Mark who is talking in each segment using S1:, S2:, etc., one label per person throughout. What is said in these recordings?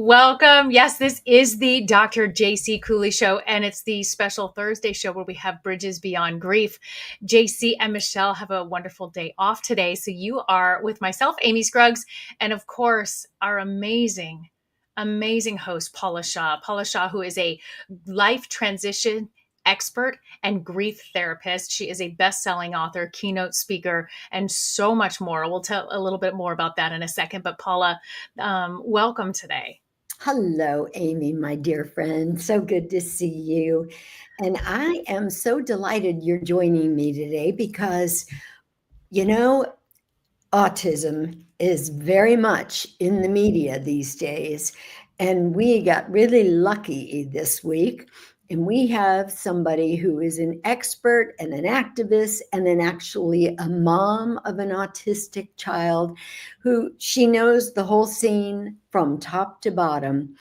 S1: Welcome. Yes, this is the Dr. JC Cooley Show, and it's the special Thursday show where we have Bridges Beyond Grief. JC and Michelle have a wonderful day off today. So you are with myself, Amy Scruggs, and of course, our amazing host, Paula Shaw. Paula Shaw, who is a life transition expert and grief therapist. She is a best-selling author, keynote speaker, and so much more. We'll tell a little bit more about that in a second. But Paula, welcome today.
S2: Hello, Amy, my dear friend. So good to see you. And I am so delighted you're joining me today because, autism is very much in the media these days. And we got really lucky this week. And we have somebody who is an expert and an activist and then actually a mom of an autistic child who she knows the whole scene from top to bottom.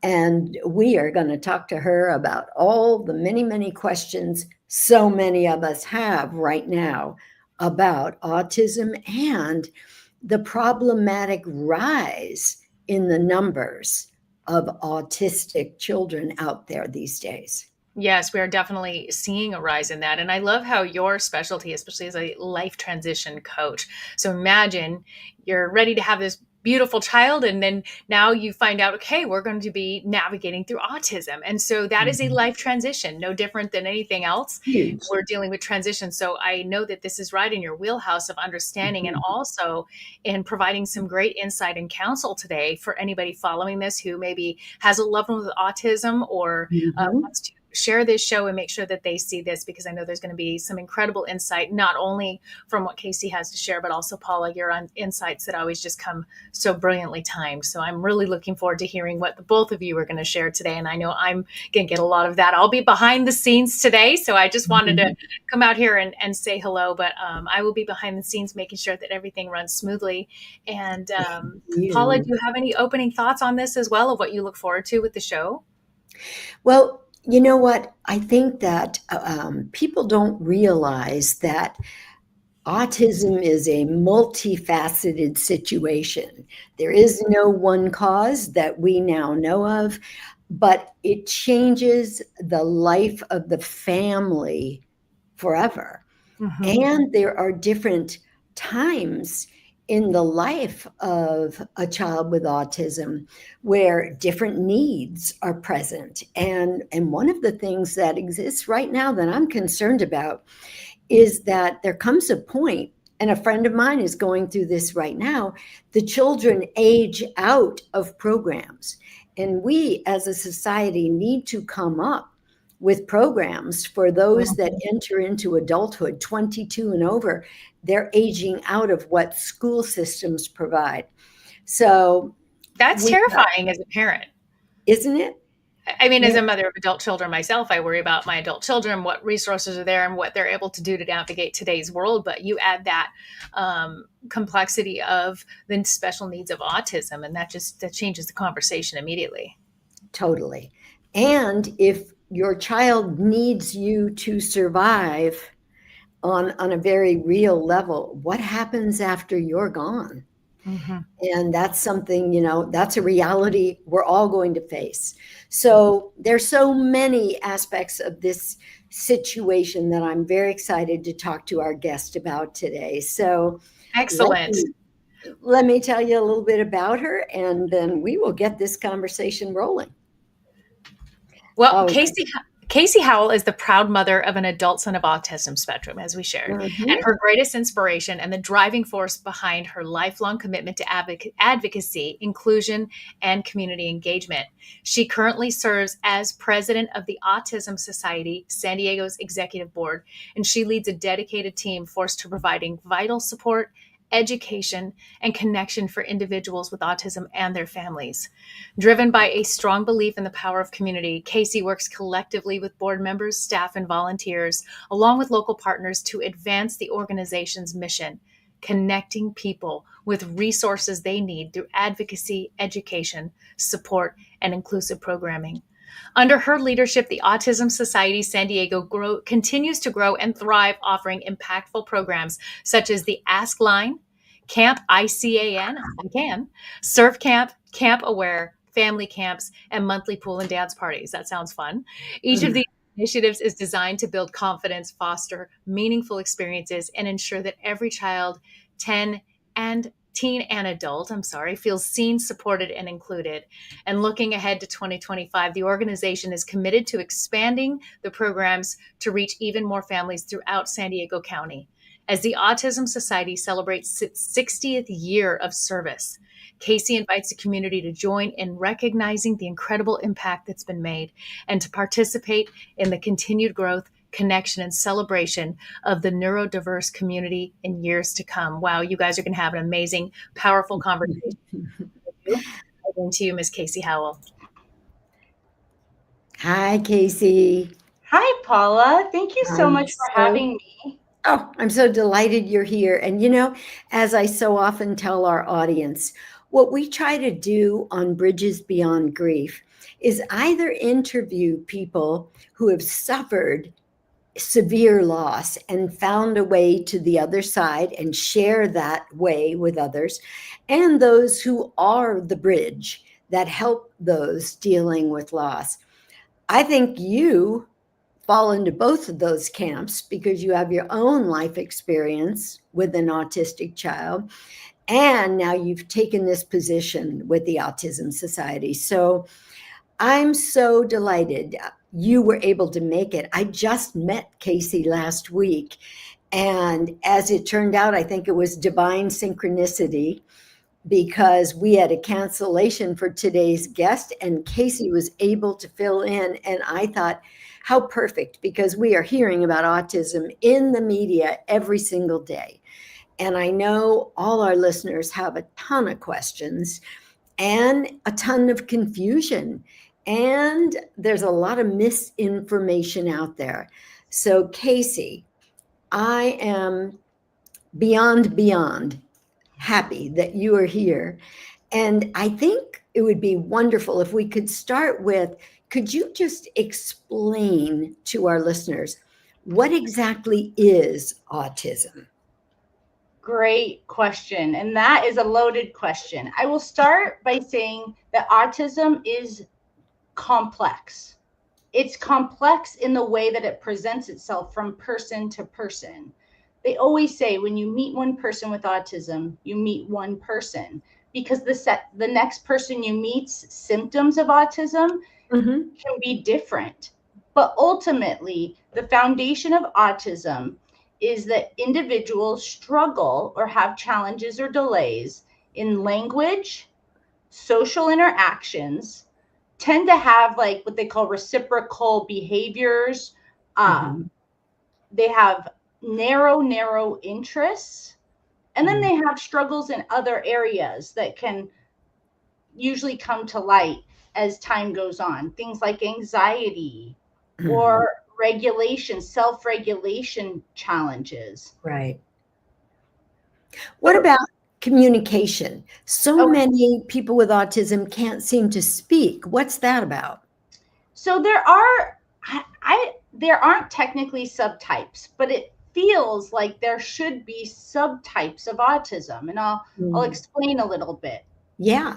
S2: And we are going to talk to her about all the many, many questions so many of us have right now about autism and the problematic rise in the numbers of autistic children out there these days.
S1: Yes, we are definitely seeing a rise in that. And I love how your specialty, especially as a life transition coach. So imagine you're ready to have this beautiful child, and then now you find out, okay, we're going to be navigating through autism. And so that is a life transition, no different than anything else.
S2: Huge.
S1: We're dealing with transition. So I know that this is right in your wheelhouse of understanding and also in providing some great insight and counsel today for anybody following this who maybe has a loved one with autism or wants to share this show and make sure that they see this, because I know there's going to be some incredible insight, not only from what Kasey has to share, but also Paula, your insights that always just come so brilliantly timed. So I'm really looking forward to hearing what the both of you are going to share today. And I know I'm going to get a lot of that. I'll be behind the scenes today. So I just wanted to come out here and say hello, but I will be behind the scenes making sure that everything runs smoothly. And Paula, do you have any opening thoughts on this as well, of what you look forward to with the show?
S2: Well, you know what? I think that people don't realize that autism is a multifaceted situation. There is no one cause that we now know of, but it changes the life of the family forever. And there are different times in the life of a child with autism where different needs are present. And one of the things that exists right now that I'm concerned about is that there comes a point, and a friend of mine is going through this right now, the children age out of programs. And we as a society need to come up with programs for those that enter into adulthood, 22 and over. They're aging out of what school systems provide. So
S1: that's terrifying as a parent,
S2: isn't it?
S1: I mean, as a mother of adult children myself, I worry about my adult children, what resources are there and what they're able to do to navigate today's world. But you add that complexity of the special needs of autism, and that changes the conversation immediately.
S2: Totally. And if your child needs you to survive on a very real level, what happens after you're gone? And that's something, that's a reality we're all going to face. So there's so many aspects of this situation that I'm very excited to talk to our guest about today. So
S1: excellent.
S2: Let me tell you a little bit about her, and then we will get this conversation rolling.
S1: Well, Kasey Howell is the proud mother of an adult son of autism spectrum, as we shared, and her greatest inspiration and the driving force behind her lifelong commitment to advocacy, inclusion, and community engagement. She currently serves as president of the Autism Society, San Diego's executive board, and she leads a dedicated team forced to providing vital support, education, and connection for individuals with autism and their families. Driven by a strong belief in the power of community, Kasey works collectively with board members, staff, and volunteers, along with local partners, to advance the organization's mission, connecting people with resources they need through advocacy, education, support, and inclusive programming. Under her leadership, the Autism Society San Diego continues to grow and thrive, offering impactful programs such as the Ask Line, Camp ICAN, Surf Camp, Camp Aware, family camps, and monthly pool and dance parties. That sounds fun. Each of these initiatives is designed to build confidence, foster meaningful experiences, and ensure that every child, 10 and teen and adult, feels seen, supported, and included. And looking ahead to 2025, the organization is committed to expanding the programs to reach even more families throughout San Diego County. As the Autism Society celebrates its 60th year of service, Kasey invites the community to join in recognizing the incredible impact that's been made and to participate in the continued growth, connection, and celebration of the neurodiverse community in years to come. Wow, you guys are going to have an amazing, powerful conversation. Over to you, Ms. Kasey Howell.
S2: Hi, Kasey.
S3: Hi, Paula. Thank you so much for having me.
S2: Oh, I'm so delighted you're here. And, you know, as I so often tell our audience, what we try to do on Bridges Beyond Grief is either interview people who have suffered severe loss and found a way to the other side and share that way with others, and those who are the bridge that help those dealing with loss. I think you fall into both of those camps because you have your own life experience with an autistic child, and now you've taken this position with the Autism Society. So I'm so delighted you were able to make it. I just met Kasey last week, and as it turned out, I think it was divine synchronicity because we had a cancellation for today's guest and Kasey was able to fill in. And I thought, how perfect, because we are hearing about autism in the media every single day. And I know all our listeners have a ton of questions and a ton of confusion. And there's a lot of misinformation out there. So Kasey, I am beyond happy that you are here. And I think it would be wonderful if we could start with, could you just explain to our listeners what exactly is autism?
S3: Great question. And that is a loaded question. I will start by saying that autism is complex. It's complex in the way that it presents itself from person to person. They always say when you meet one person with autism, you meet one person, because the next person you meet's symptoms of autism can be different. But ultimately, the foundation of autism is that individuals struggle or have challenges or delays in language, social interactions, tend to have like what they call reciprocal behaviors. They have narrow interests, and then they have struggles in other areas that can usually come to light as time goes on. Things like anxiety or regulation, self-regulation challenges.
S2: Right. What about communication? So many people with autism can't seem to speak. What's that about?
S3: So there aren't technically subtypes, but it feels like there should be subtypes of autism, and I'll explain a little bit.
S2: Yeah.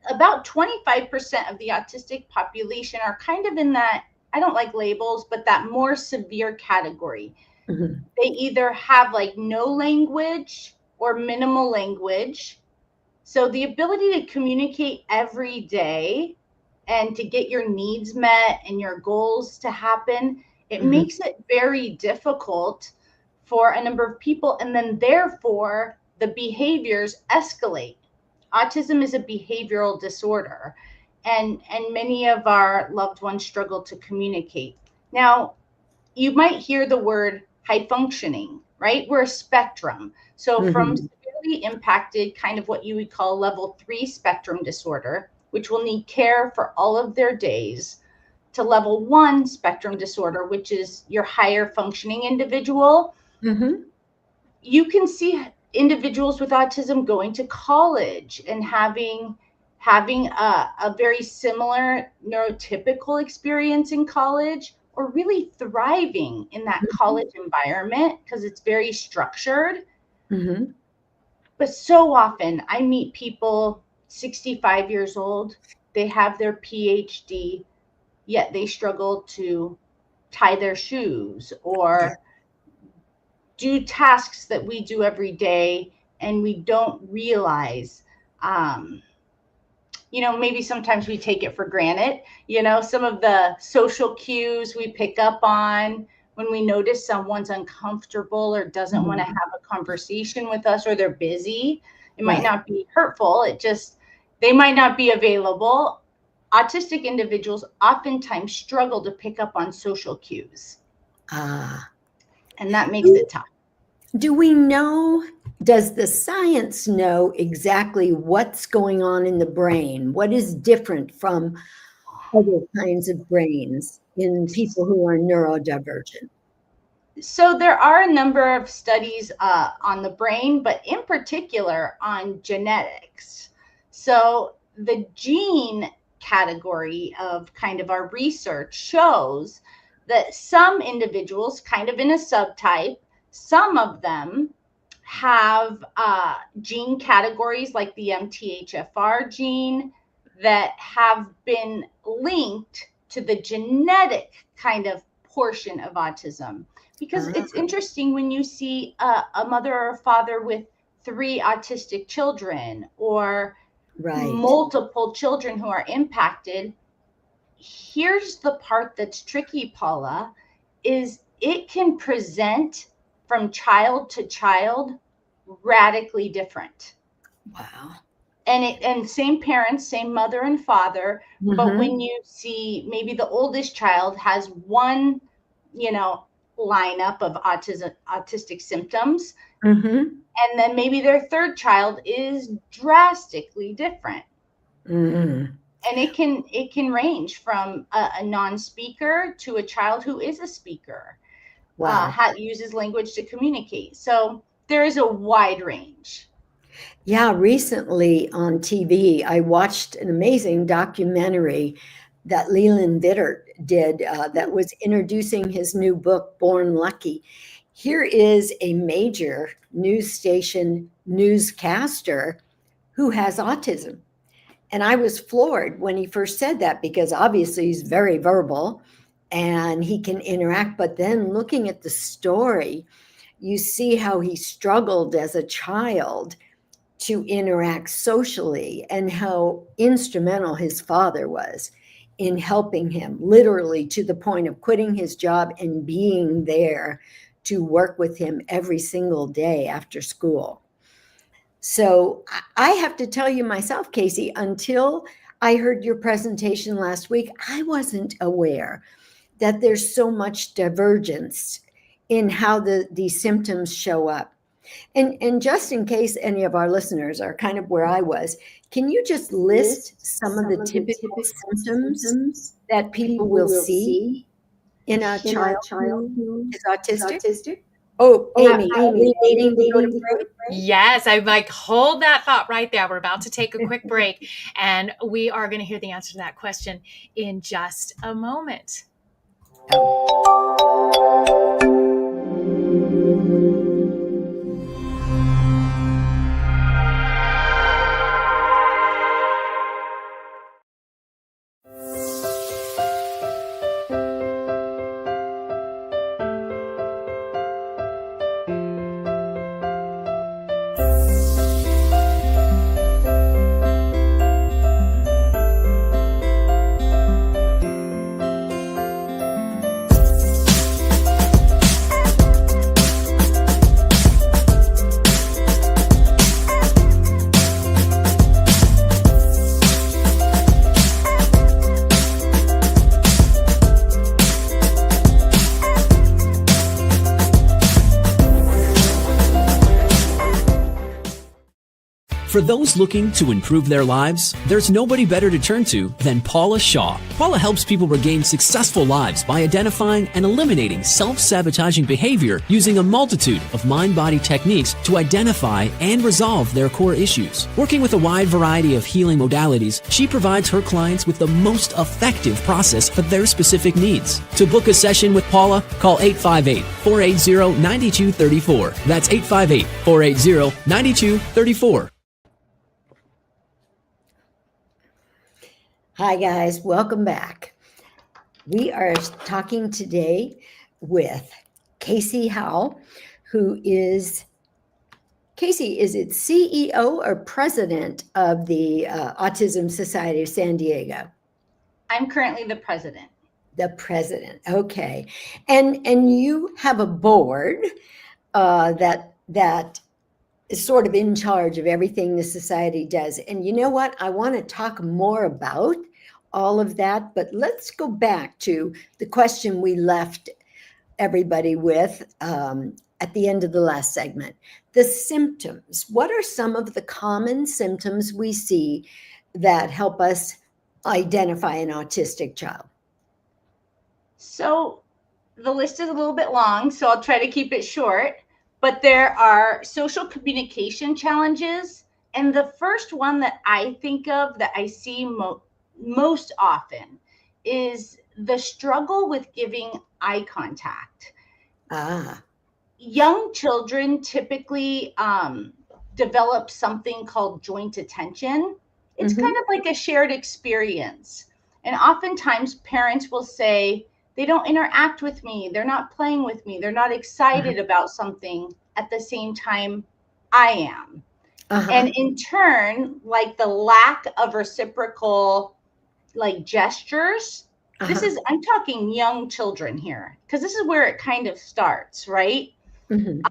S3: About 25% of the autistic population are kind of in that, I don't like labels, but that more severe category. They either have like no language or minimal language. So the ability to communicate every day and to get your needs met and your goals to happen, it makes it very difficult for a number of people. And then therefore the behaviors escalate. Autism is a behavioral disorder, and many of our loved ones struggle to communicate. Now, you might hear the word high functioning, right? We're a spectrum. So from severely impacted, kind of what you would call level 3 spectrum disorder, which will need care for all of their days, to level 1 spectrum disorder, which is your higher functioning individual. You can see individuals with autism going to college and having a very similar neurotypical experience in college, or really thriving in that college environment because it's very structured. But so often I meet people 65 years old they have their PhD, yet they struggle to tie their shoes or do tasks that we do every day, and we don't realize, maybe sometimes we take it for granted. Some of the social cues we pick up on when we notice someone's uncomfortable or doesn't want to have a conversation with us, or they're busy. It might not be hurtful. They might not be available. Autistic individuals oftentimes struggle to pick up on social cues. And that makes it tough.
S2: Do we know, does the science know exactly what's going on in the brain? What is different from other kinds of brains in people who are neurodivergent?
S3: So there are a number of studies on the brain, but in particular on genetics. So the gene category of kind of our research shows that some individuals, kind of in a subtype, some of them have gene categories like the MTHFR gene that have been linked to the genetic kind of portion of autism. Because it's interesting when you see a mother or a father with 3 autistic children or multiple children who are impacted. Here's the part that's tricky, Paula, is it can present from child to child radically different.
S2: Wow.
S3: And same parents, same mother and father, but when you see maybe the oldest child has one, lineup of autistic symptoms, and then maybe their third child is drastically different. And it can range from a non-speaker to a child who is a speaker. Uses language to communicate. So there is a wide range.
S2: Yeah, recently on TV, I watched an amazing documentary that Leland Vittert did that was introducing his new book, Born Lucky. Here is a major news station newscaster who has autism. And I was floored when he first said that, because obviously he's very verbal and he can interact. But then looking at the story, you see how he struggled as a child to interact socially and how instrumental his father was in helping him, literally to the point of quitting his job and being there to work with him every single day after school. So I have to tell you myself, Kasey, until I heard your presentation last week, I wasn't aware that there's so much divergence in how these symptoms show up. And just in case any of our listeners are kind of where I was, can you just list some of the typical symptoms that people will see in a child who is autistic? Oh, Amy, are we needing to go to break?
S1: Yes, I'm like, hold that thought right there. We're about to take a quick break, and we are going to hear the answer to that question in just a moment.
S4: For those looking to improve their lives, there's nobody better to turn to than Paula Shaw. Paula helps people regain successful lives by identifying and eliminating self-sabotaging behavior using a multitude of mind-body techniques to identify and resolve their core issues. Working with a wide variety of healing modalities, she provides her clients with the most effective process for their specific needs. To book a session with Paula, call 858-480-9234. That's 858-480-9234.
S2: Hi, guys. Welcome back. We are talking today with Kasey Howell, who is, Kasey, is it CEO or president of the Autism Society of San Diego?
S3: I'm currently the president.
S2: The president. Okay. And you have a board that is sort of in charge of everything the society does. And you know what? I want to talk more about all of that, but let's go back to the question we left everybody with at the end of the last segment. The symptoms. What are some of the common symptoms we see that help us identify an autistic child?
S3: So the list is a little bit long, so I'll try to keep it short. But there are social communication challenges. And the first one that I think of that I see most often is the struggle with giving eye contact. Young children typically develop something called joint attention. It's kind of like a shared experience. And oftentimes parents will say, they don't interact with me. They're not playing with me. They're not excited about something at the same time I am. And in turn, like the lack of reciprocal like gestures, I'm talking young children here, because this is where it kind of starts, right? And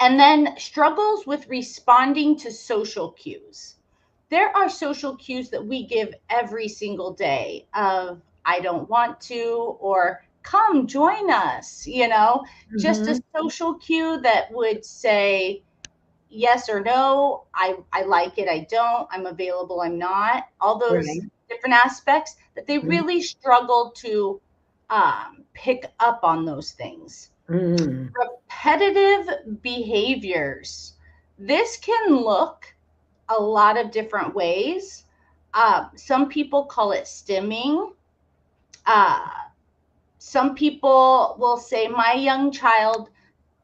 S3: then struggles with responding to social cues. There are social cues that we give every single day of, I don't want to, or come join us, just a social cue that would say yes or no, I like it, I don't, I'm available, I'm not, all those different aspects that they really struggle to pick up on those things. Repetitive behaviors. This can look a lot of different ways. Some people call it stimming. Some people will say, my young child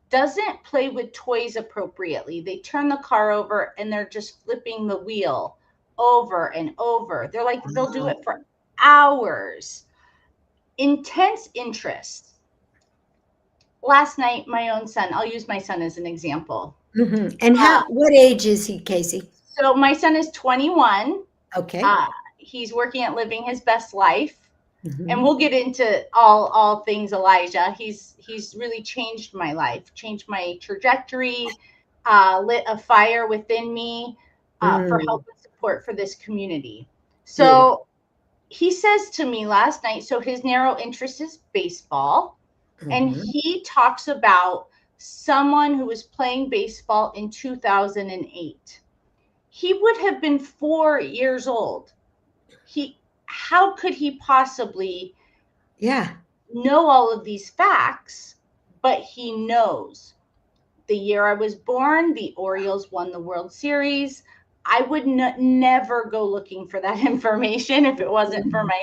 S3: doesn't play with toys appropriately. They turn the car over and they're just flipping the wheel over and over. They're like, they'll do it for hours. Intense interest. Last night, my own son, I'll use my son as an example.
S2: And what age is he, Kasey?
S3: So my son is 21.
S2: Okay.
S3: He's working at living his best life. And we'll get into all things Elijah. He's really changed my life, changed my trajectory, lit a fire within me for help and support for this community. So he says to me last night, so his narrow interest is baseball. And he talks about someone who was playing baseball in 2008. He would have been 4 years old. How could he possibly know all of these facts? But he knows the year I was born, the Orioles won the World Series. I would never go looking for that information if it wasn't for my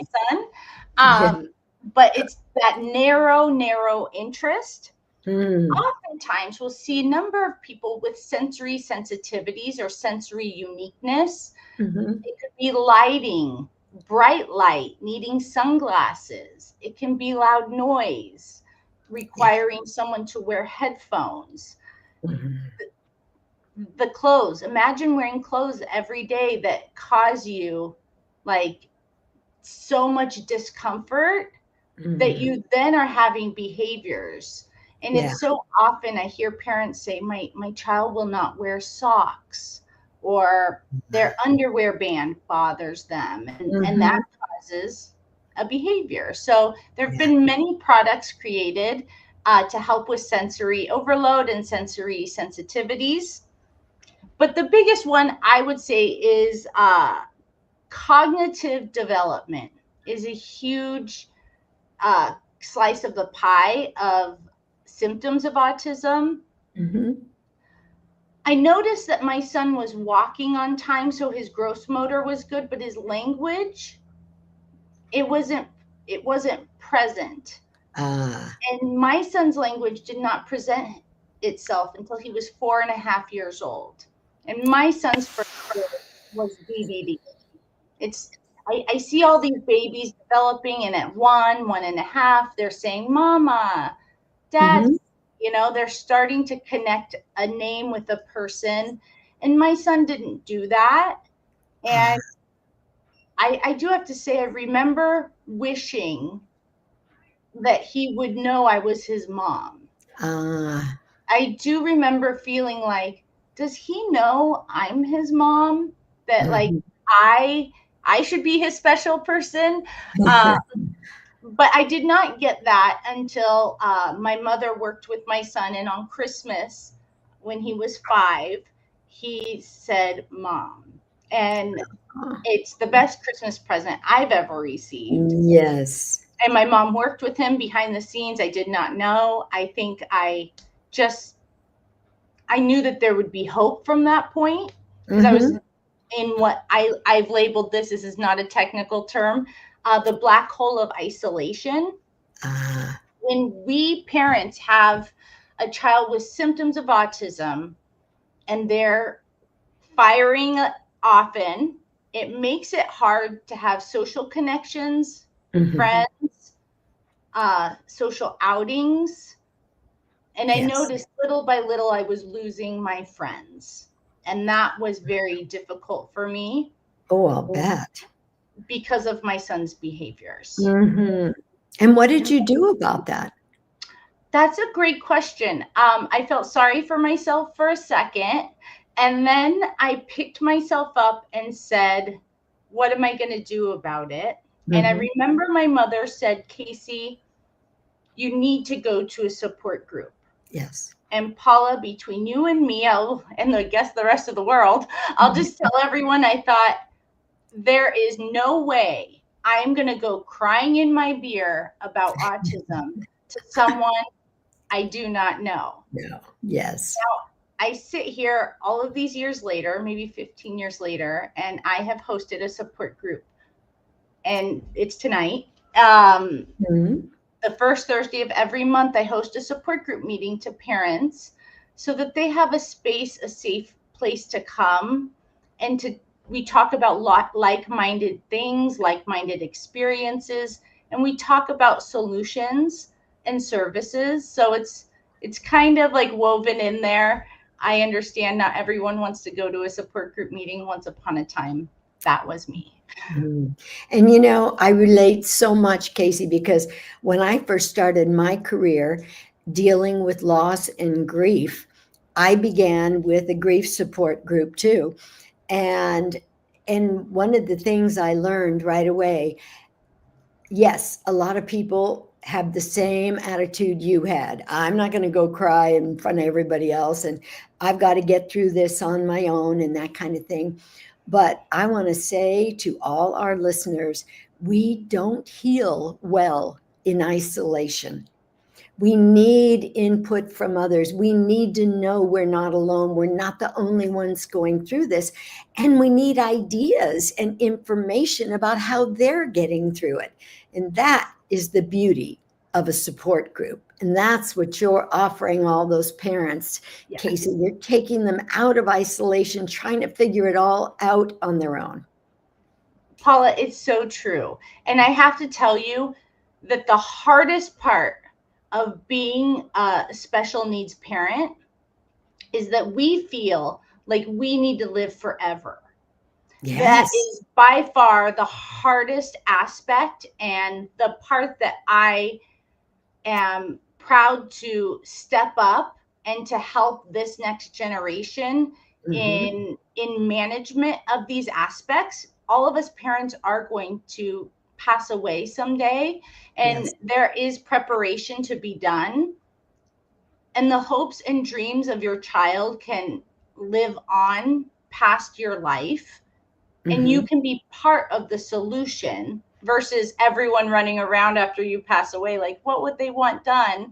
S3: son. But it's that narrow interest. Oftentimes we'll see a number of people with sensory sensitivities or sensory uniqueness. It could be lighting, bright light, needing sunglasses. It can be loud noise, requiring someone to wear headphones. The clothes. Imagine wearing clothes every day that cause you like so much discomfort that you then are having behaviors. And it's so often I hear parents say, my child will not wear socks, or their underwear band bothers them. And that causes a behavior. So there have been many products created to help with sensory overload and sensory sensitivities. But the biggest one I would say is cognitive development is a huge slice of the pie of symptoms of autism. I noticed that my son was walking on time, so his gross motor was good, but his language, it wasn't present. And my son's language did not present itself until he was 4.5 years old. And my son's first word was DDD. It's I see all these babies developing, and at 1.5, they're saying, Mama, Dad, they're starting to connect a name with a person. And my son didn't do that. And I do have to say, I remember wishing that he would know I was his mom. I do remember feeling like, does he know I'm his mom? That like I should be his special person. But I did not get that until my mother worked with my son, and on Christmas, when he was 5, he said, Mom. And it's the best Christmas present I've ever received.
S2: Yes.
S3: And my mom worked with him behind the scenes. I did not know. I think I knew that there would be hope from that point, because I was in what I've labeled, this is not a technical term, the black hole of isolation. When we parents have a child with symptoms of autism and they're firing often, it makes it hard to have social connections, friends, social outings. And I noticed little by little I was losing my friends. And that was very difficult for me.
S2: Oh, I'll bet.
S3: Because of my son's behaviors.
S2: And what did you do about that?
S3: That's a great question. I felt sorry for myself for a second. And then I picked myself up and said, what am I going to do about it? And I remember my mother said, Kasey, you need to go to a support group.
S2: Yes.
S3: And Paula, between you and me, and I guess the rest of the world, I'll just tell everyone, I thought, there is no way I am going to go crying in my beer about autism to someone I do not know.
S2: No. Yes.
S3: Now, I sit here all of these years later, maybe 15 years later, and I have hosted a support group. And it's tonight. The first Thursday of every month, I host a support group meeting to parents so that they have a space, a safe place to come, and we talk about like-minded things, like-minded experiences, and we talk about solutions and services. So it's kind of like woven in there. I understand not everyone wants to go to a support group meeting. Once upon a time, that was me.
S2: And I relate so much, Kasey, because when I first started my career dealing with loss and grief, I began with a grief support group too. And one of the things I learned right away, yes, a lot of people have the same attitude you had. I'm not going to go cry in front of everybody else, and I've got to get through this on my own and that kind of thing. But I want to say to all our listeners, we don't heal well in isolation. We need input from others. We need to know we're not alone. We're not the only ones going through this. And we need ideas and information about how they're getting through it. And that is the beauty of a support group. And that's what you're offering all those parents, yes. Kasey. You're taking them out of isolation, trying to figure it all out on their own.
S3: Paula, it's so true. And I have to tell you that the hardest part of being a special needs parent is that we feel like we need to live forever. Yes. That is by far the hardest aspect, and the part that I am proud to step up and to help this next generation in management of these aspects. All of us parents are going to pass away someday, and yes. There is preparation to be done, and the hopes and dreams of your child can live on past your life, and you can be part of the solution versus everyone running around after you pass away like, what would they want done?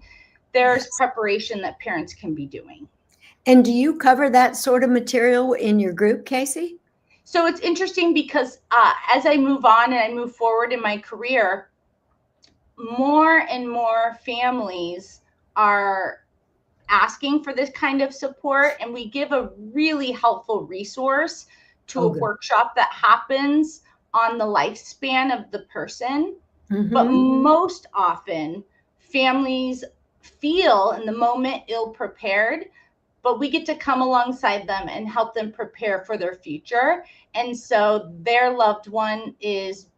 S3: There's yes. preparation that parents can be doing.
S2: And do you cover that sort of material in your group, Kasey?
S3: So it's interesting because as I move on and I move forward in my career, more and more families are asking for this kind of support, and we give a really helpful resource to a workshop that happens on the lifespan of the person. But most often, families feel in the moment ill prepared, but we get to come alongside them and help them prepare for their future. And so their loved one is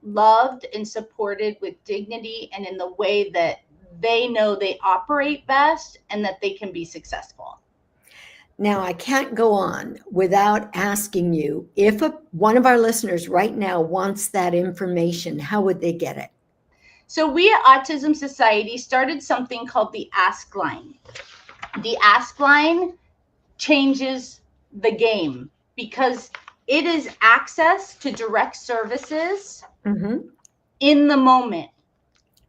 S3: loved and supported with dignity and in the way that they know they operate best and that they can be successful.
S2: Now, I can't go on without asking you, if one of our listeners right now wants that information, how would they get it?
S3: So we at Autism Society started something called the Ask Line. The Ask Line changes the game because it is access to direct services in the moment.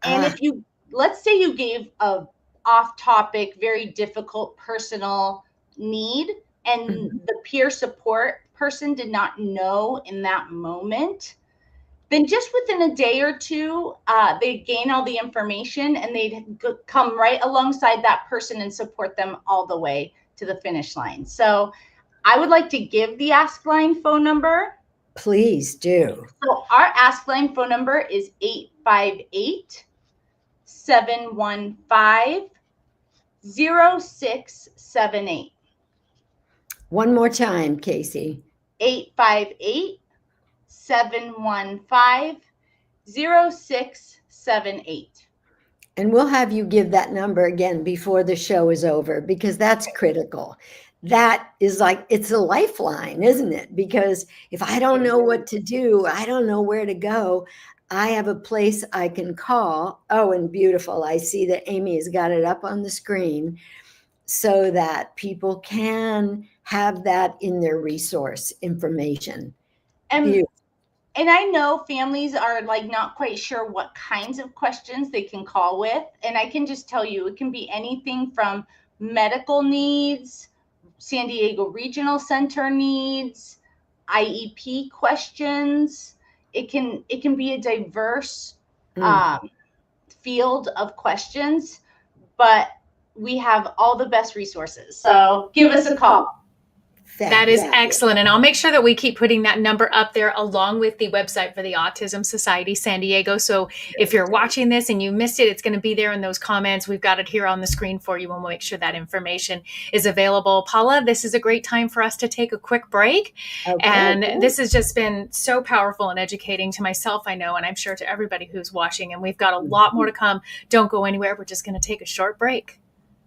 S3: And if you, let's say you gave a off-topic, very difficult personal need, and the peer support person did not know in that moment, then just within a day or two, they'd gain all the information and they'd come right alongside that person and support them all the way to the finish line. So I would like to give the Ask Line phone number.
S2: Please do.
S3: So our Ask Line phone number is 858-715-0678.
S2: One more time, Kasey.
S3: 858-715-0678.
S2: And we'll have you give that number again before the show is over, because that's critical. That is like, it's a lifeline, isn't it? Because if I don't know what to do, I don't know where to go, I have a place I can call. Oh, and beautiful. I see that Amy has got it up on the screen so that people can have that in their resource information.
S3: And I know families are like not quite sure what kinds of questions they can call with. And I can just tell you, it can be anything from medical needs, San Diego Regional Center needs, IEP questions. It can be a diverse field of questions, but we have all the best resources. So give us a call.
S1: That is excellent. And I'll make sure that we keep putting that number up there along with the website for the Autism Society San Diego. So if you're watching this and you missed it, it's going to be there in those comments. We've got it here on the screen for you, and we'll make sure that information is available. Paula, this is a great time for us to take a quick break. Okay. And this has just been so powerful and educating to myself, I know, and I'm sure to everybody who's watching. And we've got a lot more to come. Don't go anywhere. We're just going to take a short break.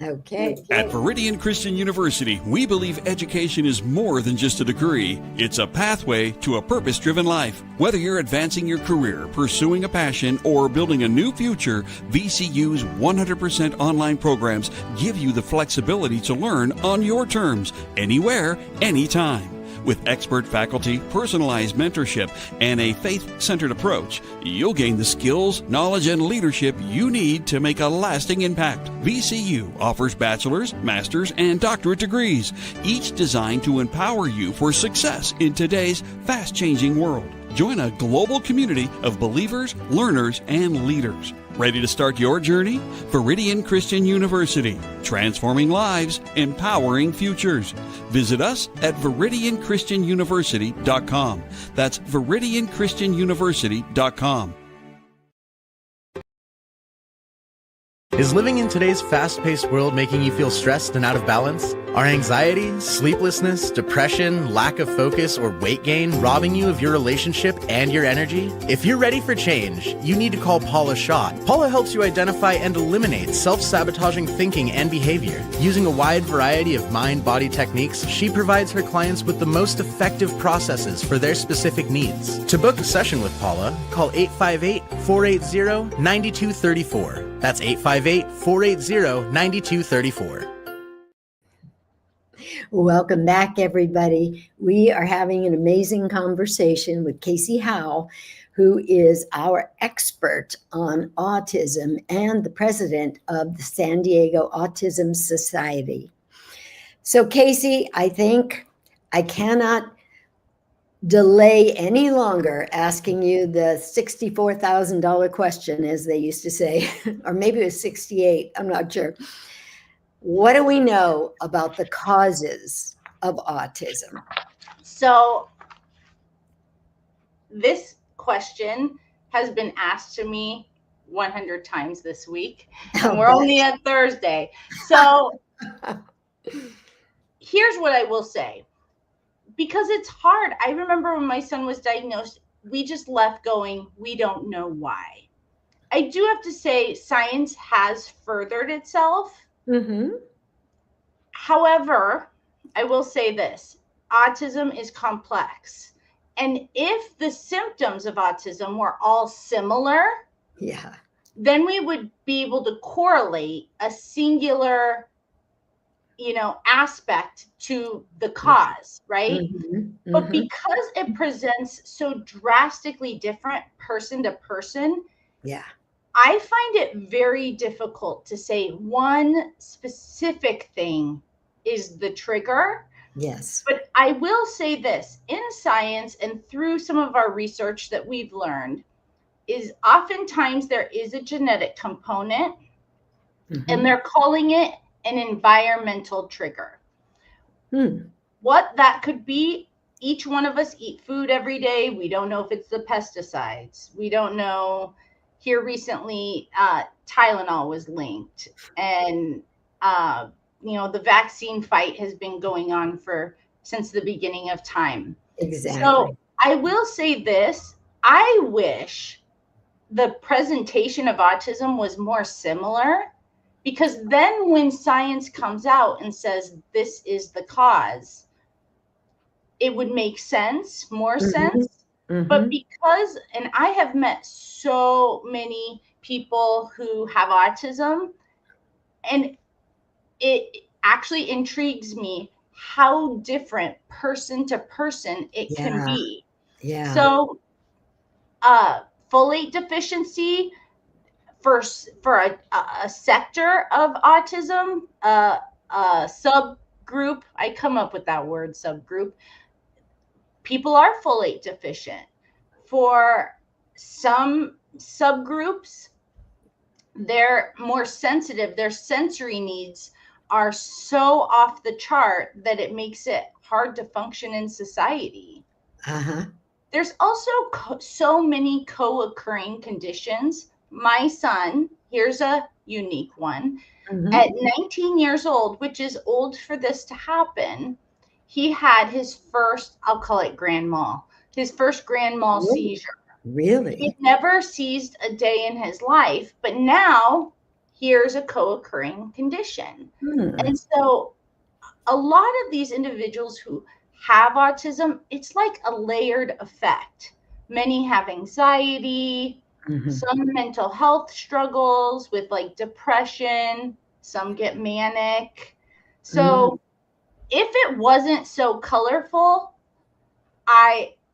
S2: Okay.
S5: At Viridian Christian University, we believe education is more than just a degree. It's a pathway to a purpose-driven life. Whether you're advancing your career, pursuing a passion, or building a new future, VCU's 100% online programs give you the flexibility to learn on your terms, anywhere, anytime. With expert faculty, personalized mentorship, and a faith-centered approach, you'll gain the skills, knowledge, and leadership you need to make a lasting impact. VCU offers bachelor's, master's, and doctorate degrees, each designed to empower you for success in today's fast-changing world. Join a global community of believers, learners, and leaders. Ready to start your journey? Viridian Christian University, transforming lives, empowering futures. Visit us at ViridianChristianUniversity.com. That's ViridianChristianUniversity.com.
S6: Is living in today's fast-paced world making you feel stressed and out of balance? Are anxiety, sleeplessness, depression, lack of focus, or weight gain robbing you of your relationship and your energy? If you're ready for change, you need to call Paula Shaw. Paula helps you identify and eliminate self-sabotaging thinking and behavior. Using a wide variety of mind-body techniques, she provides her clients with the most effective processes for their specific needs. To book a session with Paula, call 858-480-9234. That's 858-480-9234.
S2: Welcome back, everybody. We are having an amazing conversation with Kasey Howell, who is our expert on autism and the president of the San Diego Autism Society. So, Kasey, I think I cannot delay any longer asking you the $64,000 question, as they used to say, or maybe it was 68, I'm not sure. What do we know about the causes of autism?
S3: So this question has been asked to me 100 times this week, and we're only at Thursday. So here's what I will say. Because it's hard. I remember when my son was diagnosed, we just left going, we don't know why. I do have to say science has furthered itself.
S2: Mm-hmm.
S3: However, I will say this, autism is complex. And if the symptoms of autism were all similar, then we would be able to correlate a singular, aspect to the cause, right? Mm-hmm. But because it presents so drastically different person to person, I find it very difficult to say one specific thing is the trigger.
S2: Yes.
S3: But I will say this, in science and through some of our research that we've learned, is oftentimes there is a genetic component, and they're calling it an environmental trigger. What that could be, each one of us eat food every day. We don't know if it's the pesticides. We don't know. Here recently, Tylenol was linked, and the vaccine fight has been going on since the beginning of time.
S2: Exactly.
S3: So I will say this, I wish the presentation of autism was more similar, because then when science comes out and says this is the cause, it would make sense, more sense. But because, and I have met so many people who have autism, and it actually intrigues me how different person to person it can be. So folate deficiency for a sector of autism, a subgroup, I come up with that word, subgroup, people are folate deficient. For some subgroups, they're more sensitive. Their sensory needs are so off the chart that it makes it hard to function in society. There's also so many co-occurring conditions. My son, here's a unique one. At 19 years old, which is old for this to happen, he had his first, I'll call it grand mal, his first grand mal seizure.
S2: Really?
S3: He'd never seized a day in his life, but now here's a co-occurring condition. And so a lot of these individuals who have autism, it's like a layered effect. Many have anxiety, some mental health struggles with like depression, some get manic. So if it wasn't so colorful,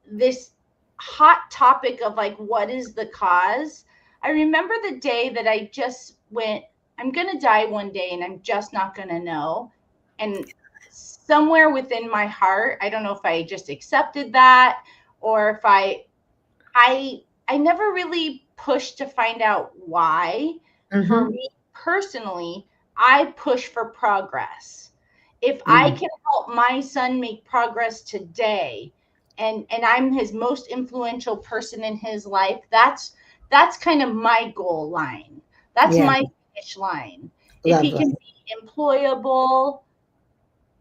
S3: this hot topic of like, what is the cause? I remember the day that I just went, I'm going to die one day and I'm just not going to know. And somewhere within my heart, I don't know if I just accepted that or if I never really pushed to find out why. For me personally, I push for progress. If I can help my son make progress today, and I'm his most influential person in his life, that's kind of my goal line. That's my finish line. If he can be employable,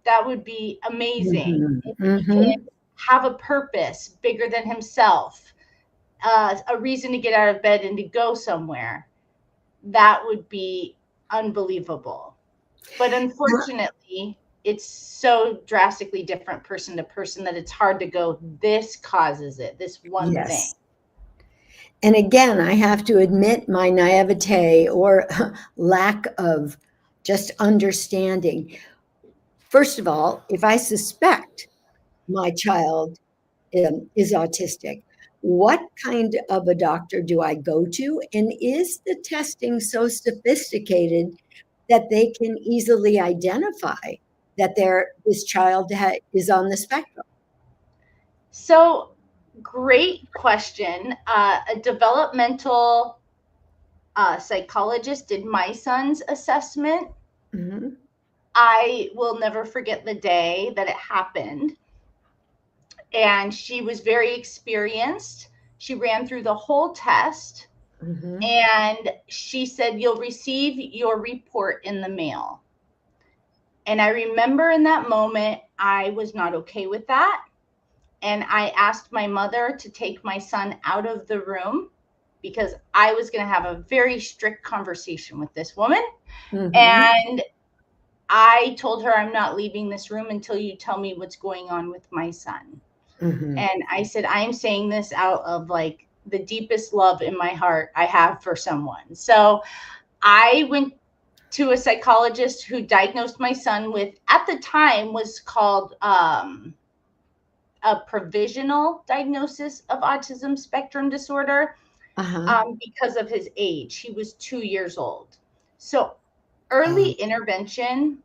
S3: that would be amazing. If he can have a purpose bigger than himself, a reason to get out of bed and to go somewhere, that would be unbelievable. But unfortunately, it's so drastically different person to person that it's hard to go, this causes it, this one thing.
S2: And again, I have to admit my naivete or lack of just understanding. First of all, if I suspect my child is autistic, what kind of a doctor do I go to? And is the testing so sophisticated that they can easily identify that this child is on the spectrum?
S3: So, great question. A developmental psychologist did my son's assessment. I will never forget the day that it happened. and she was very experienced. She ran through the whole test. And she said, "You'll receive your report in the mail." And I remember in that moment, I was not okay with that. And I asked my mother to take my son out of the room because I was going to have a very strict conversation with this woman. And I told her, "I'm not leaving this room until you tell me what's going on with my son." And I said, "I'm saying this out of like the deepest love in my heart I have for someone." So I went to a psychologist who diagnosed my son with, at the time, was called a provisional diagnosis of autism spectrum disorder because of his age. He was 2 years old. So early intervention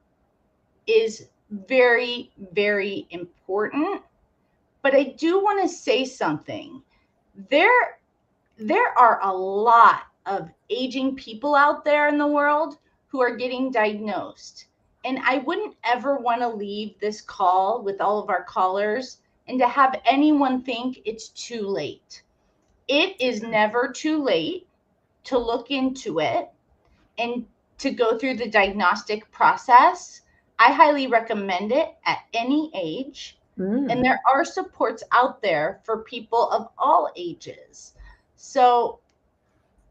S3: is very, very important. But I do want to say something. There are a lot of aging people out there in the world who are getting diagnosed. And I wouldn't ever want to leave this call with all of our callers and to have anyone think it's too late. It is never too late to look into it and to go through the diagnostic process. I highly recommend it at any age. And there are supports out there for people of all ages. So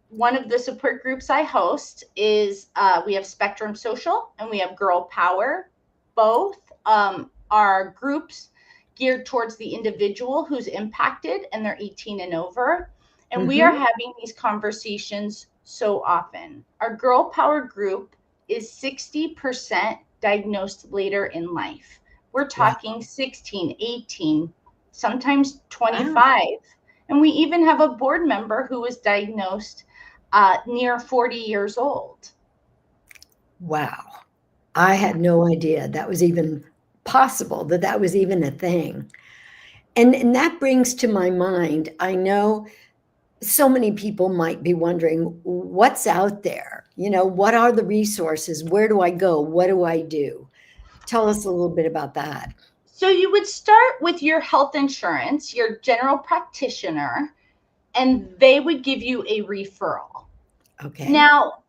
S3: one of the support groups I host is we have Spectrum Social and we have Girl Power. Both are groups geared towards the individual who's impacted and they're 18 and over. And we are having these conversations so often. Our Girl Power group is 60% diagnosed later in life. We're talking 16, 18, sometimes 25. Wow. And we even have a board member who was diagnosed near 40 years old.
S2: Wow. I had no idea that was even possible, that was even a thing. And that brings to my mind, I know so many people might be wondering what's out there. You know, what are the resources? Where do I go? What do I do? Tell us a little bit about that.
S3: So you would start with your health insurance, your general practitioner, and they would give you a referral.
S2: Okay.
S3: Now,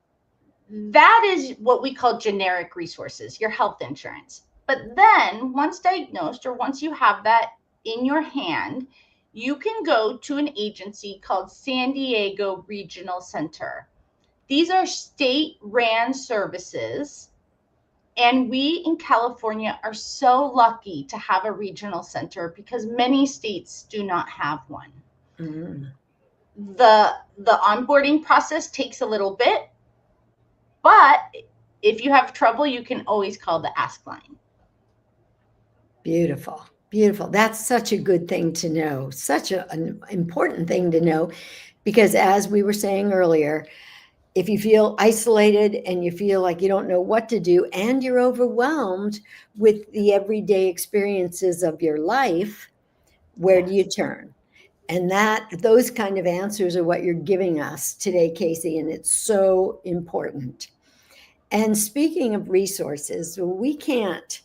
S3: that is what we call generic resources, your health insurance. But then once diagnosed or once you have that in your hand, you can go to an agency called San Diego Regional Center. These are state-ran services. And we in California are so lucky to have a regional center because many states do not have one. The onboarding process takes a little bit, but if you have trouble, you can always call the Ask line.
S2: Beautiful. Beautiful. That's such a good thing to know, such an important thing to know, because as we were saying earlier, if you feel isolated and you feel like you don't know what to do and you're overwhelmed with the everyday experiences of your life, where do you turn? And those kind of answers are what you're giving us today, Kasey, and it's so important. And speaking of resources, we can't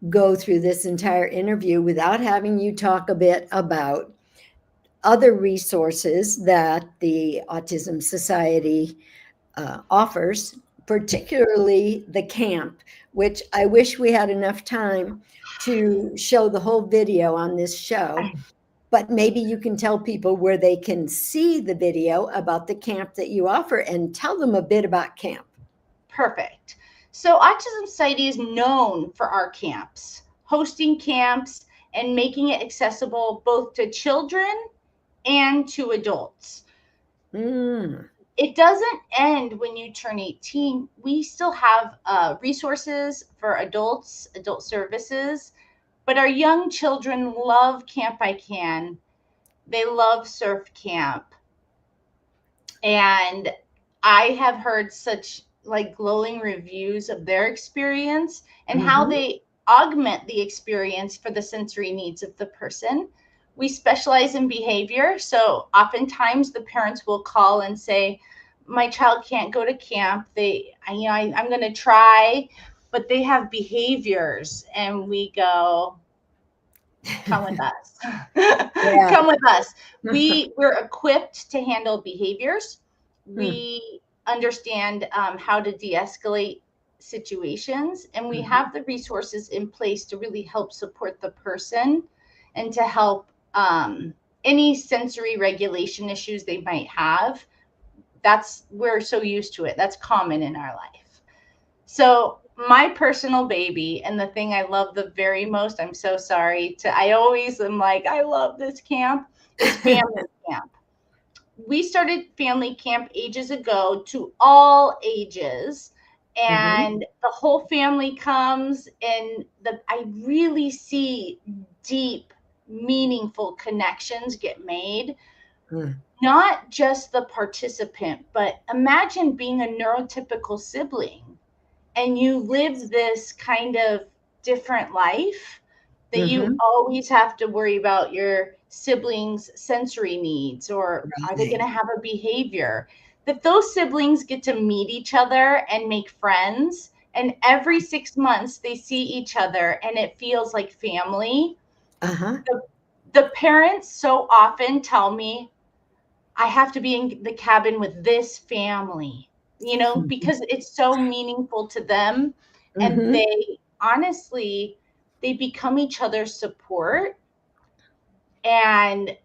S2: go through this entire interview without having you talk a bit about other resources that the Autism Society offers, particularly the camp, which I wish we had enough time to show the whole video on this show. But maybe you can tell people where they can see the video about the camp that you offer and tell them a bit about camp.
S3: Perfect. So Autism Society is known for our camps, hosting camps and making it accessible both to children and to adults. It doesn't end when you turn 18. We still have resources for adults, adult services, but our young children love Camp I Can. They love Surf Camp. And I have heard such like glowing reviews of their experience and how they augment the experience for the sensory needs of the person. We specialize in behavior. So oftentimes the parents will call and say, my child can't go to camp. I'm going to try, but they have behaviors. And we go, come with us.
S2: Yeah.
S3: Come with us. We're equipped to handle behaviors. We understand how to de-escalate situations, and we have the resources in place to really help support the person and to help any sensory regulation issues they might have. We're so used to it. That's common in our life. So my personal baby, and the thing I love the very most, I'm so sorry I always am like, I love this camp, is family camp. We started family camp ages ago to all ages, and the whole family comes, and I really see deep, meaningful connections get made. Not just the participant, but imagine being a neurotypical sibling and you live this kind of different life that you always have to worry about your siblings' sensory needs, or are they going to have a behavior, that those siblings get to meet each other and make friends. And every 6 months they see each other and it feels like family. The parents so often tell me, I have to be in the cabin with this family, because it's so meaningful to them. And they honestly, they become each other's support. And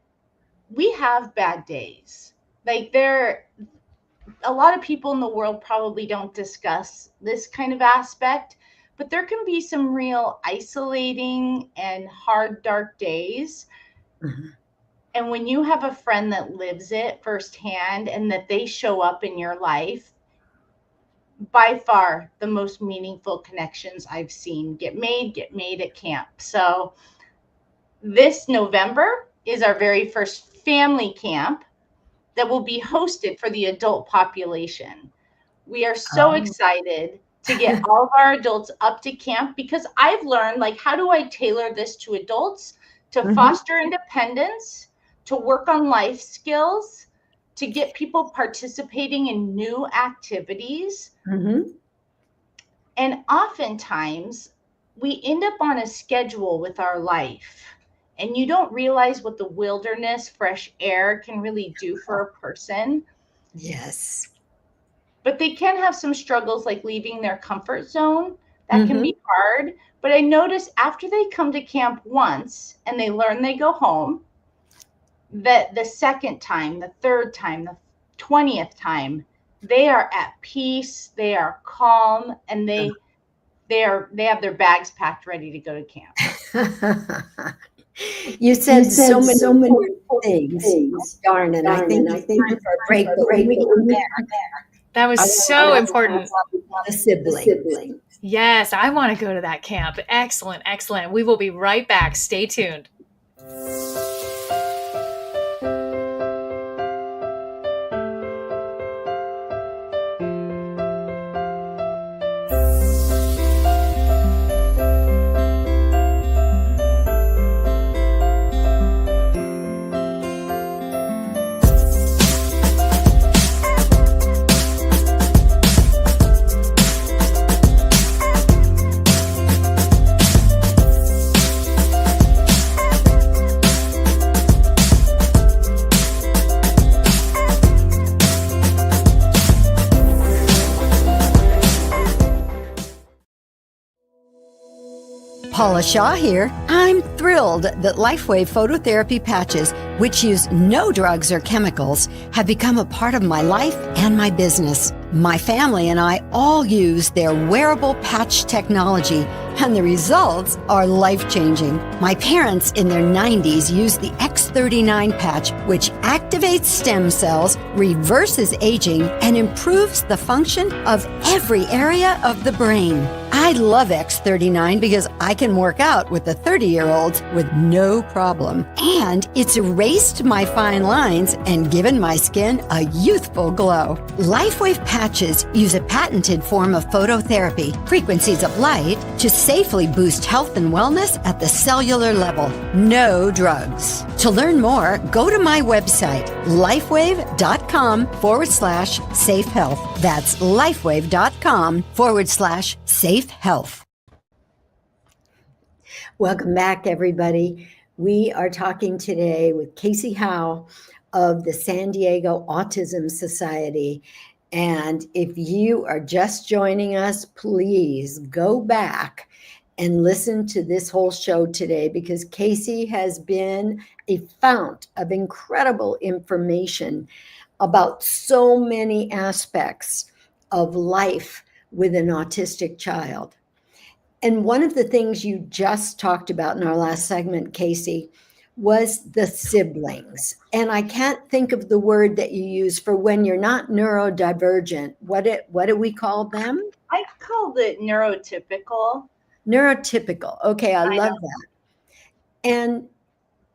S3: we have bad days. Like, a lot of people in the world probably don't discuss this kind of aspect, but there can be some real isolating and hard, dark days. And when you have a friend that lives it firsthand and that they show up in your life, by far the most meaningful connections I've seen get made at camp. So this November is our very first family camp that will be hosted for the adult population. We are so excited to get all of our adults up to camp, because I've learned, like, how do I tailor this to adults to foster independence, to work on life skills, to get people participating in new activities. And oftentimes we end up on a schedule with our life, and you don't realize what the wilderness, fresh air can really do for a person.
S2: Yes.
S3: But they can have some struggles, like leaving their comfort zone. That can be hard. But I notice after they come to camp once and they learn, they go home, that the second time, the third time, the 20th time, they are at peace, they are calm, and they have their bags packed ready to go to camp.
S2: You said so many things, darn, and I think for a break, but when we come back,
S1: that was so important.
S2: The sibling.
S1: Yes, I want to go to that camp. Excellent, excellent. We will be right back. Stay tuned.
S2: Paula Shaw here. I'm thrilled that LifeWave phototherapy patches, which use no drugs or chemicals, have become a part of my life and my business. My family and I all use their wearable patch technology, and the results are life-changing. My parents in their 90s used the X39 patch, which activates stem cells, reverses aging, and improves the function of every area of the brain. I love X39 because I can work out with the 30-year-olds with no problem. And it's erased my fine lines and given my skin a youthful glow. LifeWave patches use a patented form of phototherapy, frequencies of light, to safely boost health and wellness at the cellular level. No drugs. To learn more, go to my website, lifewave.com/safe health. That's lifewave.com/safe health. Welcome back, everybody. We are talking today with Kasey Howell of the San Diego Autism Society. And if you are just joining us, please go back and listen to this whole show today, because Kasey has been a fount of incredible information about so many aspects of life with an autistic child. And one of the things you just talked about in our last segment, Kasey, was the siblings. And I can't think of the word that you use for when you're not neurodivergent. What do we call them?
S3: I called it neurotypical.
S2: Neurotypical. Okay, I love that. And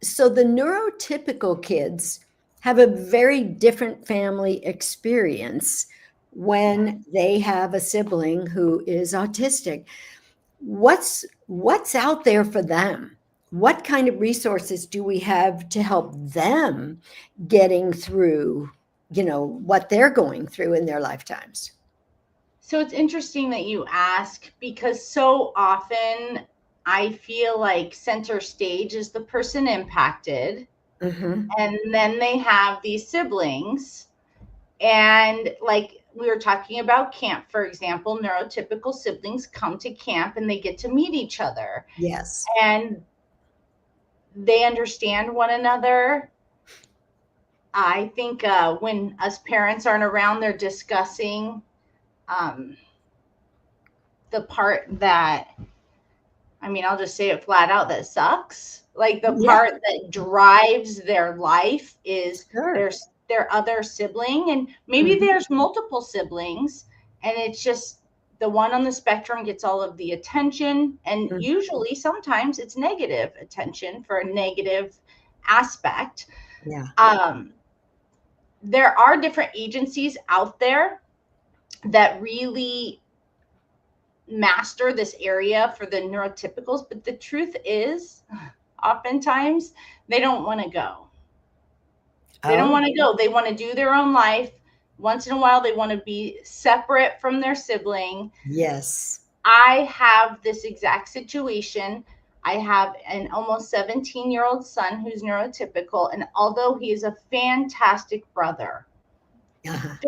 S2: so the neurotypical kids have a very different family experience when they have a sibling who is autistic. What's out there for them? What kind of resources do we have to help them getting through, what they're going through in their lifetimes?
S3: So it's interesting that you ask, because so often I feel like center stage is the person impacted.
S2: Mm-hmm.
S3: And then they have these siblings. And like we were talking about camp, for example, neurotypical siblings come to camp and they get to meet each other.
S2: Yes.
S3: And they understand one another. I think when us parents aren't around, they're discussing the part that, I'll just say it flat out, that sucks. Like the part that drives their life is their other sibling. And maybe there's multiple siblings, and it's just the one on the spectrum gets all of the attention. And usually sometimes it's negative attention for a negative aspect.
S2: Yeah.
S3: There are different agencies out there that really master this area for the neurotypicals, but the truth is oftentimes they don't want to go. They don't want to go. They want to do their own life. Once in a while, they want to be separate from their sibling.
S2: Yes.
S3: I have this exact situation. I have an almost 17-year-old son who's neurotypical. And although he is a fantastic brother,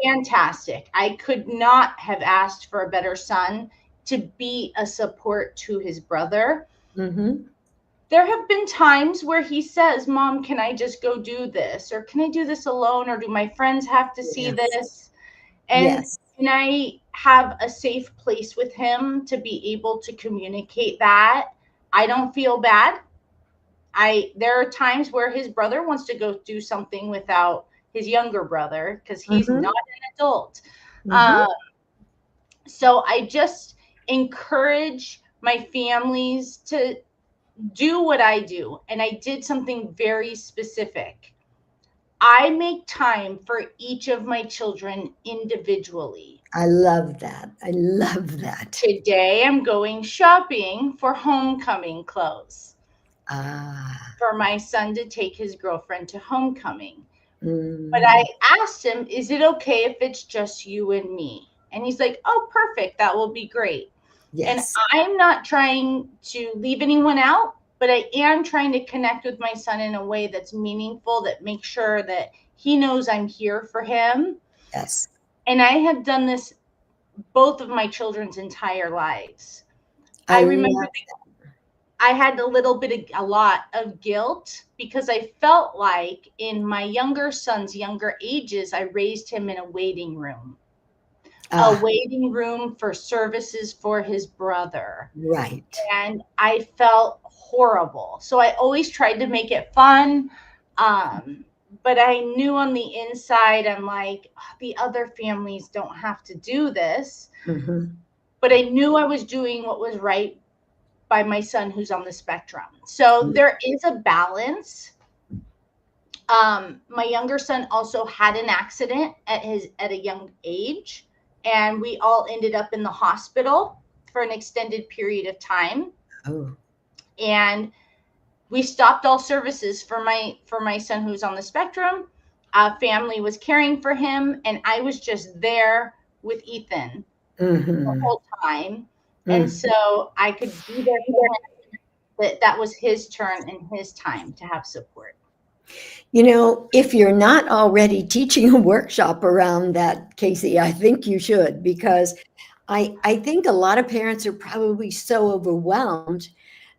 S3: fantastic, I could not have asked for a better son to be a support to his brother. There have been times where he says, Mom, can I just go do this? Or can I do this alone? Or do my friends have to see this? And I have a safe place with him to be able to communicate that. I don't feel bad. There are times where his brother wants to go do something without his younger brother because he's not an adult. So I just encourage my families to do what I do. And I did something very specific. I make time for each of my children individually.
S2: I love that. I love that.
S3: Today I'm going shopping for homecoming clothes. For my son to take his girlfriend to homecoming. But I asked him, is it okay if it's just you and me? And he's like, oh, perfect. That will be great. Yes. And I'm not trying to leave anyone out, but I am trying to connect with my son in a way that's meaningful, that makes sure that he knows I'm here for him.
S2: Yes.
S3: And I have done this both of my children's entire lives. I remember I had a lot of guilt because I felt like in my younger son's younger ages, I raised him in a waiting room. A waiting room for services for his brother.
S2: Right.
S3: And I felt horrible. So I always tried to make it fun. But I knew on the inside, I'm like, the other families don't have to do this. But I knew I was doing what was right by my son who's on the spectrum. So there is a balance. My younger son also had an accident at a young age. And we all ended up in the hospital for an extended period of time. And we stopped all services for my son who's on the spectrum. Family was caring for him, and I was just there with Ethan the whole time. And so I could be there for him. that was his turn and his time to have support.
S2: You know, if you're not already teaching a workshop around that, Kasey, I think you should, because I think a lot of parents are probably so overwhelmed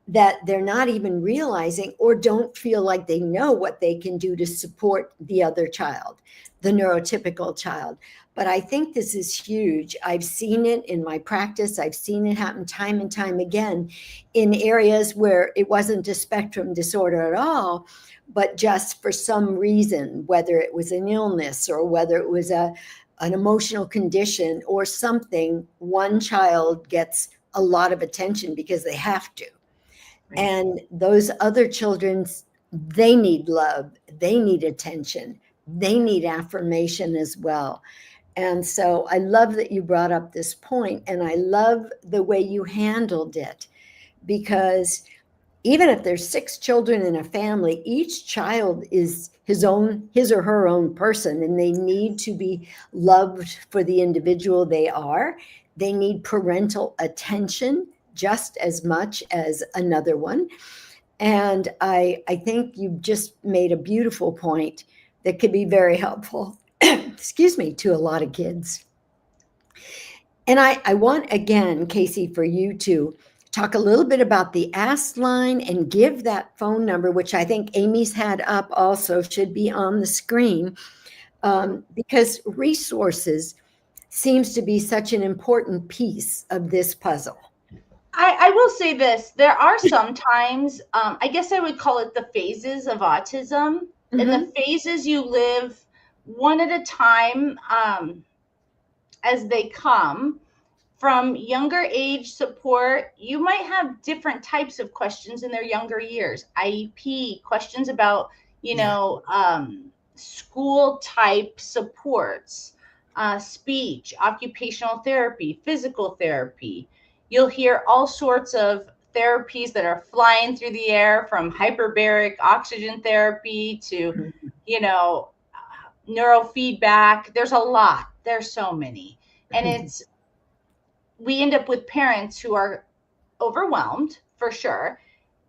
S2: that they're not even realizing or don't feel like they know what they can do to support the other child, the neurotypical child. But I think this is huge. I've seen it in my practice. I've seen it happen time and time again in areas where it wasn't a spectrum disorder at all, but just for some reason, whether it was an illness or whether it was an emotional condition or something, one child gets a lot of attention because they have to. Right. And those other children, they need love, they need attention, they need affirmation as well. And so I love that you brought up this point, and I love the way you handled it, because even if there's 6 children in a family, each child is his or her own person, and they need to be loved for the individual they are. They need parental attention just as much as another one. And I think you just made a beautiful point that could be very helpful, excuse me, to a lot of kids. And I want, again, Kasey, for you to talk a little bit about the Ask line and give that phone number, which I think Amy's had up also, should be on the screen, because resources seems to be such an important piece of this puzzle.
S3: I will say this. There are sometimes, I guess I would call it the phases of autism. Mm-hmm. And the phases you live one at a time as they come. From younger age support, you might have different types of questions in their younger years. IEP, questions about, school type supports, speech, occupational therapy, physical therapy. You'll hear all sorts of therapies that are flying through the air, from hyperbaric oxygen therapy to, neurofeedback. There's a lot. There's so many. And we end up with parents who are overwhelmed, for sure,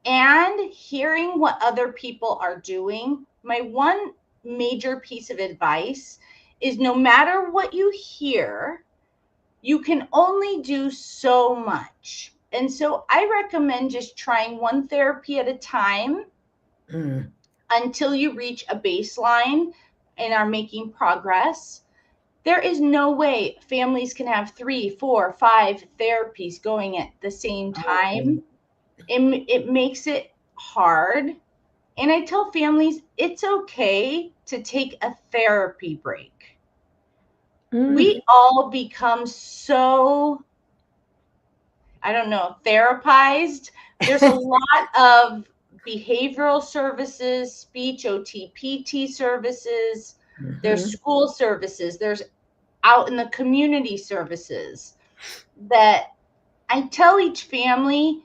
S3: and hearing what other people are doing. My one major piece of advice is, no matter what you hear, you can only do so much. And so I recommend just trying one therapy at a time until you reach a baseline and are making progress. There is no way families can have 3, 4, 5 therapies going at the same time. It makes it hard. And I tell families, it's okay to take a therapy break. We all become so, therapized. There's a lot of behavioral services, speech, OT, PT services. There's school services. There's out in the community services that I tell each family,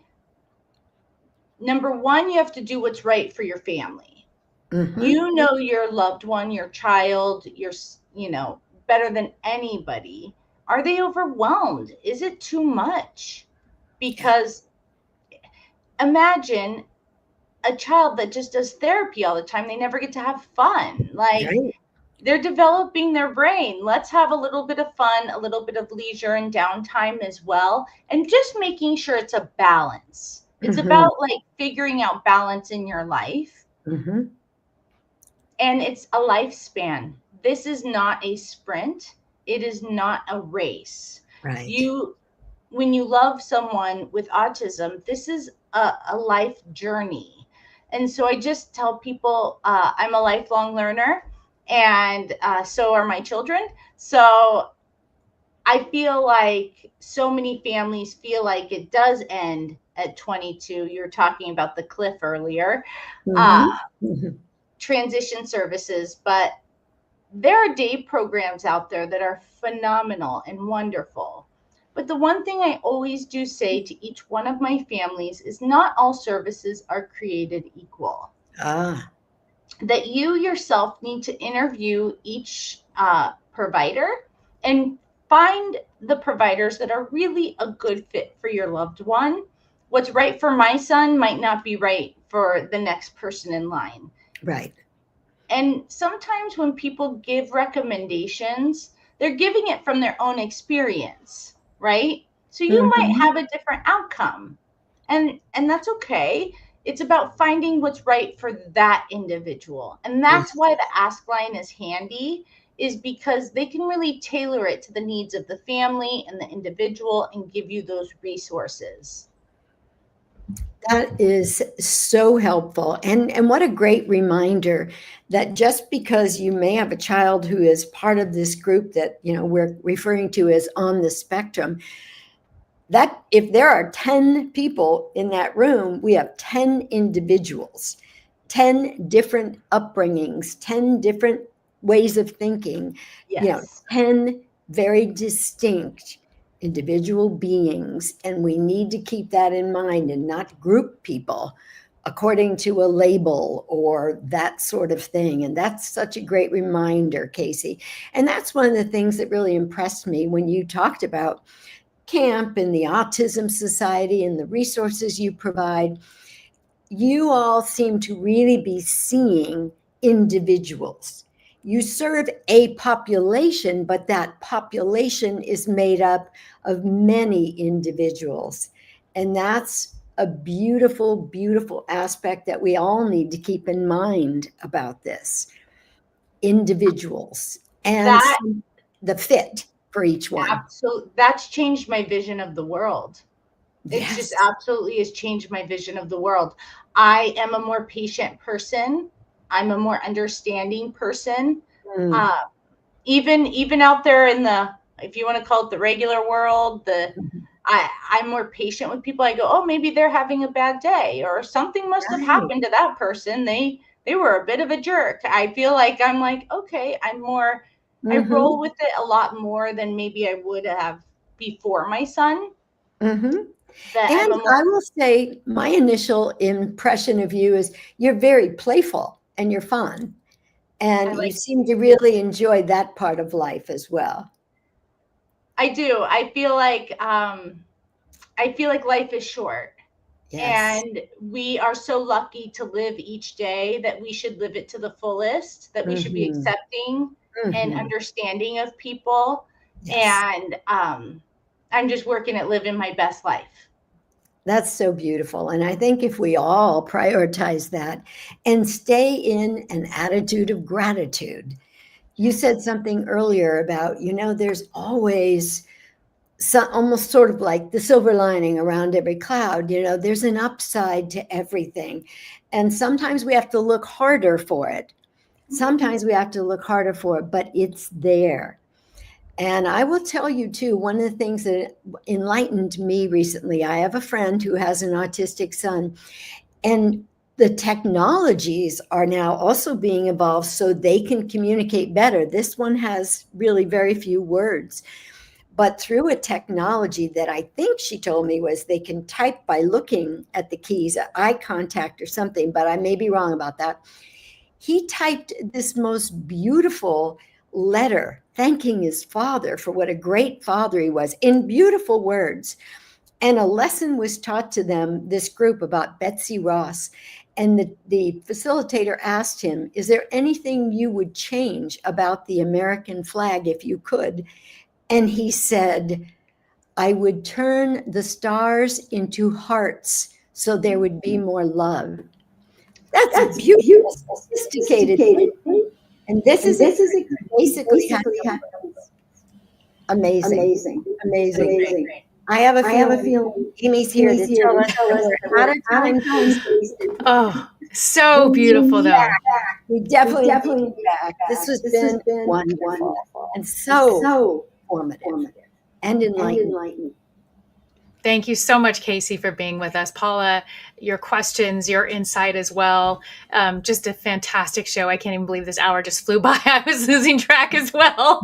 S3: number one, you have to do what's right for your family. You know your loved one, your child, better than anybody. Are they overwhelmed? Is it too much? Because imagine a child that just does therapy all the time. They never get to have fun. They're developing their brain. Let's have a little bit of fun, a little bit of leisure and downtime as well. And just making sure it's a balance. It's about figuring out balance in your life. And it's a lifespan. This is not a sprint. It is not a race.
S2: Right.
S3: When you love someone with autism, this is a life journey. And so I just tell people, I'm a lifelong learner. And so are my children. So I feel like so many families feel like it does end at 22. You were talking about the cliff earlier. Transition services, but there are day programs out there that are phenomenal and wonderful. But the one thing I always do say to each one of my families is, not all services are created equal. That you yourself need to interview each provider and find the providers that are really a good fit for your loved one, what's right for my son might not be right for the next person in line.
S2: Right.
S3: And sometimes when people give recommendations, they're giving it from their own experience, right? So you might have a different outcome, and that's okay. It's about finding what's right for that individual. And that's why the Ask line is handy, is because they can really tailor it to the needs of the family and the individual and give you those resources.
S2: That is so helpful. And what a great reminder that just because you may have a child who is part of this group that, we're referring to as on the spectrum, that if there are 10 people in that room, we have 10 individuals, 10 different upbringings, 10 different ways of thinking, 10 very distinct individual beings. And we need to keep that in mind and not group people according to a label or that sort of thing. And that's such a great reminder, Kasey. And that's one of the things that really impressed me when you talked about camp and the Autism Society and the resources you provide. You all seem to really be seeing individuals. You serve a population, but that population is made up of many individuals. And that's a beautiful, beautiful aspect that we all need to keep in mind about this. Individuals and the fit for each one.
S3: Absolutely. That's changed my vision of the world. It just absolutely has changed my vision of the world. I am a more patient person. I'm a more understanding person. Even out there in the, if you want to call it the regular world, I'm more patient with people. I go, oh, maybe they're having a bad day or something must have happened to that person. They were a bit of a jerk. I feel like I'm like, okay, I'm more, I roll with it a lot more than maybe I would have before my son.
S2: And I will say my initial impression of you is you're very playful and you're fun. And you seem to really enjoy that part of life as well.
S3: I do. I feel like life is short. And we are so lucky to live each day that we should live it to the fullest, that we should be accepting and understanding of people. And I'm just working at living my best life.
S2: That's so beautiful. And I think if we all prioritize that and stay in an attitude of gratitude, you said something earlier about, there's always almost sort of like the silver lining around every cloud. There's an upside to everything. And sometimes we have to look harder for it. But it's there. And I will tell you too, one of the things that enlightened me recently, I have a friend who has an autistic son, and the technologies are now also being evolved so they can communicate better. This one has really very few words, but through a technology that I think she told me was they can type by looking at the keys, eye contact or something, but I may be wrong about that. He typed this most beautiful letter thanking his father for what a great father he was in beautiful words. And a lesson was taught to them, this group, about Betsy Ross. And the facilitator asked him, is there anything you would change about the American flag if you could? And he said, I would turn the stars into hearts so there would be more love. That's beautiful, sophisticated. And this is basically amazing. I have a feeling Amy's here to tell us how to time.
S1: Oh, so beautiful, though.
S2: We definitely need back. This has been wonderful and so formative and enlightening.
S1: Thank you so much, Kasey, for being with us. Paula, your questions, your insight as well. Just a fantastic show. I can't even believe this hour just flew by. I was losing track as well.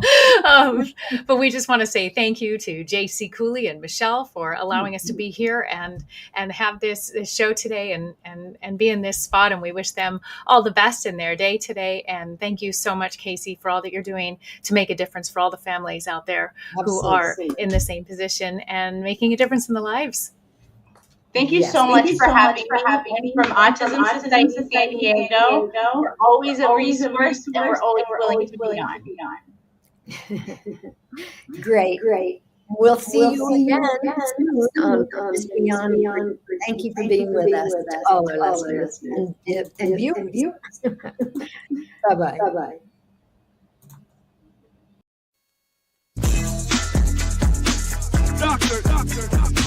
S1: But we just want to say thank you to JC Cooley and Michelle for allowing us to be here and have this show today and be in this spot. And we wish them all the best in their day today. And thank you so much, Kasey, for all that you're doing to make a difference for all the families out there who are in the same position and making a difference in the lives.
S3: Thank you so much for having me. And from Autism Society San Diego, we're always a resource, and we're always willing to be on.
S2: Great. We'll see you again on Purpose Beyond. Thank you for being with us, all our listeners and viewers. Bye-bye.
S5: Doctor.